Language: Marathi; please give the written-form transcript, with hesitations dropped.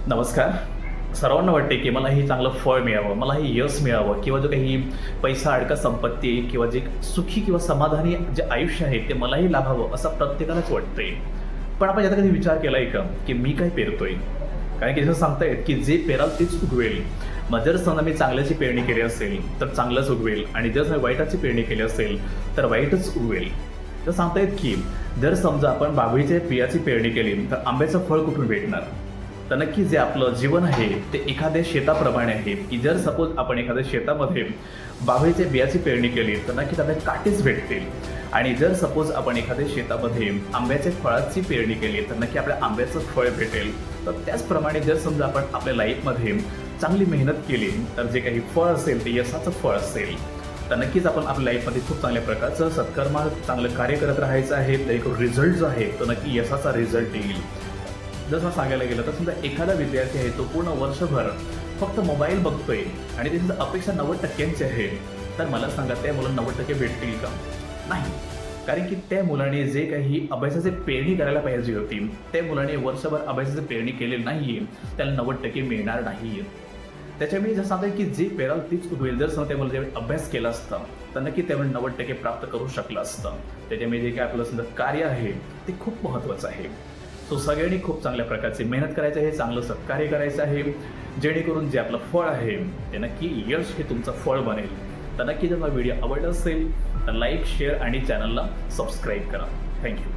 नमस्कार. सर्वांना वाटते की मला हे चांगलं फळ मिळावं, मला हे यश मिळावं किंवा जो काही पैसा, अडका संपत्ती किंवा जे सुखी किंवा समाधानी जे आयुष्य आहे ते मलाही लाभावं असं प्रत्येकालाच वाटतंय. पण आपण याचा कधी विचार केलाय का की मी काय पेरतोय? कारण की जसं सांगतायत की जे पेराल तेच उगवेल. मग जर समजा मी चांगल्याची पेरणी केली असेल तर चांगलंच उगवेल आणि जर समजा वाईटाची पेरणी केली असेल तर वाईटच उगवेल. तर सांगतायत की जर समजा आपण बाभळीच्या बियाची पेरणी केली तर आंब्याचं फळ कुठून भेटणार? तर नक्की जे आपलं जीवन आहे ते एखाद्या शेताप्रमाणे आहे की जर सपोज आपण एखाद्या शेतामध्ये बाभळीच्या बियाची पेरणी केली तर नक्की त्याला काटेच भेटतील. आणि जर सपोज आपण एखाद्या शेतामध्ये आंब्याच्या फळाची पेरणी केली तर नक्की आपल्या आंब्याचं फळ भेटेल. तर त्याचप्रमाणे जर समजा आपण आपल्या लाईफमध्ये चांगली मेहनत केली तर जे काही फळ असेल ते यशाचं फळ असेल. तर नक्कीच आपण आपल्या लाईफमध्ये खूप चांगल्या प्रकारचं सत्कर्म चांगलं कार्य करत राहायचं आहे. तर एक रिझल्ट जो आहे तो नक्की यशाचा रिझल्ट येईल. जसं सांगायला गेलं तर समजा एखादा विद्यार्थी आहे तो पूर्ण वर्षभर फक्त मोबाईल बघतोय आणि त्याची अपेक्षा 90% आहे. तर मला सांगा त्या मुलांना 90% भेटतील का? नाही. कारण की त्या मुलाने जे काही अभ्यासाची पेरणी करायला पाहिजे होती त्या मुलाने वर्षभर अभ्यासाची पेरणी केलेली नाहीये, त्याला 90% मिळणार नाहीये. त्याच्यामुळे जसं सांगताय की जे पेराल तीच उगवेल. जर समजा त्या मुलं ज्यावेळी अभ्यास केला असता तर नक्की त्यामुळे 90% प्राप्त करू शकलं असतं. त्याच्यामुळे जे काही आपलं समजा कार्य आहे ते खूप महत्त्वाचं आहे. सो सगळ्यांनी खूप चांगल्या प्रकारची मेहनत करायचं आहे, चांगलं सत्कार्य करायचं आहे, जेणेकरून जे आपलं फळ आहे ते नक्की यश हे तुमचं फळ बनेल. तर नक्की जर हा व्हिडिओ आवडला असेल तर लाईक, शेअर आणि चॅनलला सबस्क्राईब करा. थँक्यू.